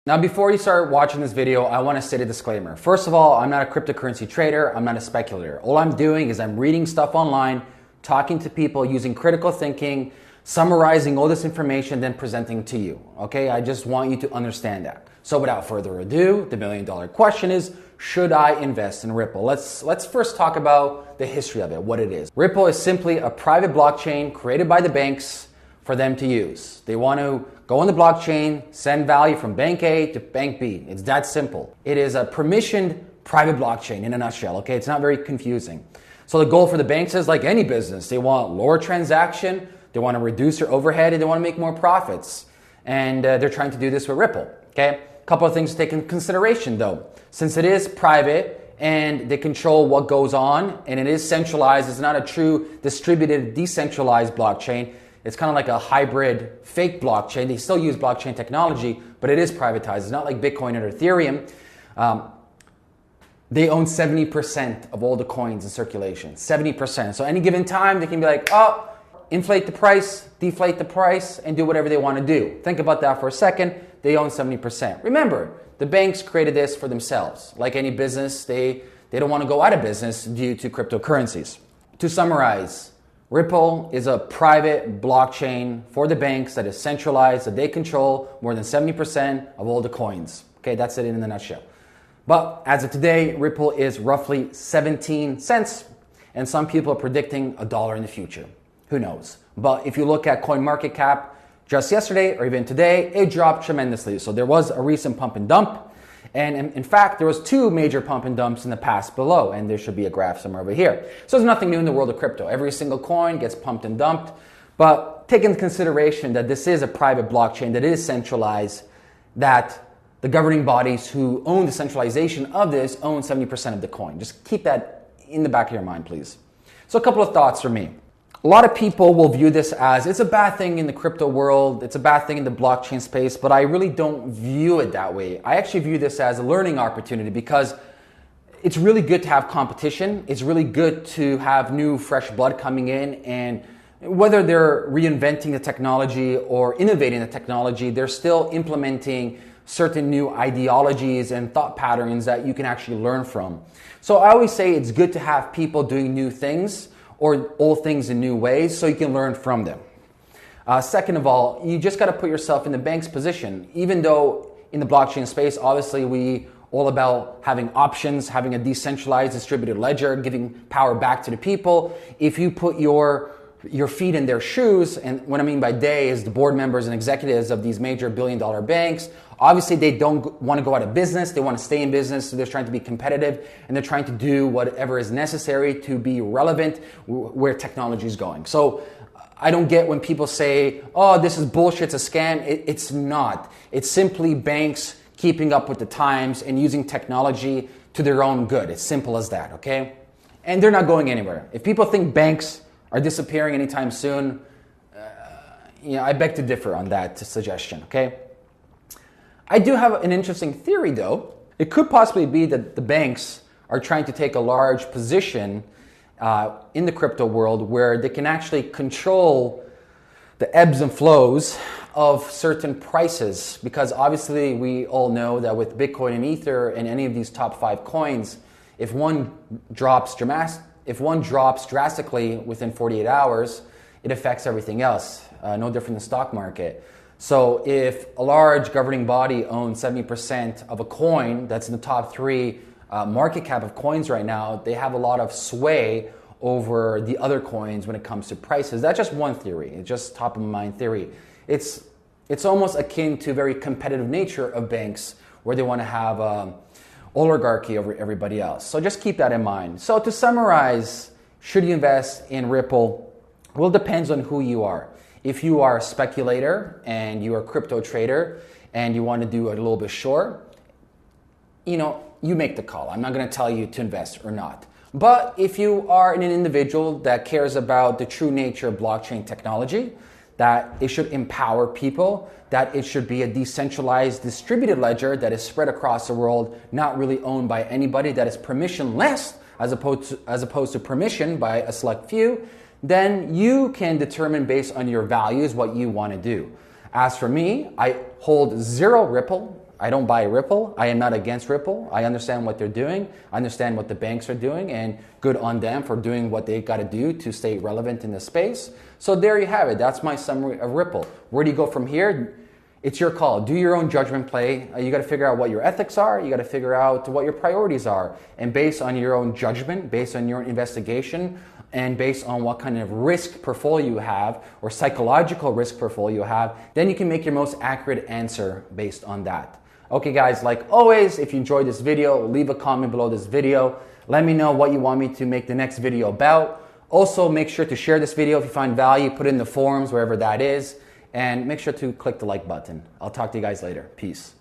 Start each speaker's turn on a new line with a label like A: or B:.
A: Now, before you start watching this video, I want to state a disclaimer. First of all, I'm not a cryptocurrency trader. I'm not a speculator. All I'm doing is I'm reading stuff online, talking to people, using critical thinking, summarizing all this information, then presenting to you. Okay? I just want you to understand that. So without further ado, the million-dollar question is, should I invest in Ripple? Let's first talk about the history of it, what it is. Ripple is simply a private blockchain created by the banks for them to use. They want to go on the blockchain, send value from bank A to bank B. It's that simple. It is a permissioned private blockchain in a nutshell, okay? It's not very confusing. So the goal for the banks is like any business. They want lower transaction, they want to reduce their overhead, and they want to make more profits. And they're trying to do this with Ripple, okay? A couple of things to take into consideration though. Since it is private and they control what goes on and it is centralized, it's not a true distributed, decentralized blockchain. It's kind of like a hybrid fake blockchain. They still use blockchain technology, but it is privatized. It's not like Bitcoin or Ethereum. They own 70% of all the coins in circulation, 70%. So any given time, they can be like, oh, inflate the price, deflate the price, and do whatever they want to do. Think about that for a second. They own 70%. Remember, the banks created this for themselves. Like any business, they don't want to go out of business due to cryptocurrencies. To summarize, Ripple is a private blockchain for the banks that is centralized, that they control more than 70% of all the coins. Okay, that's it in a nutshell. But as of today, Ripple is roughly 17 cents, and some people are predicting $1 in the future. Who knows? But if you look at CoinMarketCap just yesterday or even today, it dropped tremendously. So there was a recent pump and dump. And in fact, there was two major pump and dumps in the past below, and there should be a graph somewhere over here. So there's nothing new in the world of crypto. Every single coin gets pumped and dumped. But take into consideration that this is a private blockchain, that it is centralized, that the governing bodies who own the centralization of this own 70% of the coin. Just keep that in the back of your mind, please. So a couple of thoughts from me. A lot of people will view this as it's a bad thing in the crypto world, it's a bad thing in the blockchain space, but I really don't view it that way. I actually view this as a learning opportunity because it's really good to have competition. It's really good to have new, fresh blood coming in, and whether they're reinventing the technology or innovating the technology, they're still implementing certain new ideologies and thought patterns that you can actually learn from. So I always say it's good to have people doing new things or old things in new ways so you can learn from them. Second of all, you just got to put yourself in the bank's position. Even though in the blockchain space, obviously we all about having options, having a decentralized distributed ledger, giving power back to the people. If you put your feet in their shoes, and what I mean by they is the board members and executives of these major billion-dollar banks, obviously they don't want to go out of business, they want to stay in business, so they're trying to be competitive, and they're trying to do whatever is necessary to be relevant where technology is going. So I don't get when people say, oh, this is bullshit, it's a scam. It's not. It's simply banks keeping up with the times and using technology to their own good. It's simple as that, okay? And they're not going anywhere. If people think banks are disappearing anytime soon, I beg to differ on that suggestion, okay? I do have an interesting theory though. It could possibly be that the banks are trying to take a large position in the crypto world where they can actually control the ebbs and flows of certain prices, because obviously we all know that with Bitcoin and Ether and any of these top 5 coins, if one drops drastically within 48 hours, it affects everything else, no different than the stock market. So if a large governing body owns 70% of a coin that's in the top 3 market cap of coins right now, they have a lot of sway over the other coins when it comes to prices. That's just one theory. It's just top of mind theory. It's almost akin to very competitive nature of banks where they want to have oligarchy over everybody else. So just keep that in mind. So to summarize, should you invest in Ripple? Well, it depends on who you are. If you are a speculator and you are a crypto trader and you want to do a little bit short, you make the call. I'm not going to tell you to invest or not. But if you are an individual that cares about the true nature of blockchain technology, that it should empower people, that it should be a decentralized distributed ledger that is spread across the world, not really owned by anybody, that is permissionless as opposed to permission by a select few, then you can determine based on your values what you want to do. As for me, I hold 0 Ripple, I don't buy Ripple. I am not against Ripple. I understand what they're doing. I understand what the banks are doing, and good on them for doing what they got to do to stay relevant in the space. So there you have it. That's my summary of Ripple. Where do you go from here? It's your call. Do your own judgment play. You got to figure out what your ethics are. You got to figure out what your priorities are. And based on your own judgment, based on your investigation, and based on what kind of risk portfolio you have or psychological risk portfolio you have, then you can make your most accurate answer based on that. Okay guys, like always, if you enjoyed this video, leave a comment below this video. Let me know what you want me to make the next video about. Also, make sure to share this video if you find value, put it in the forums, wherever that is, and make sure to click the like button. I'll talk to you guys later. Peace.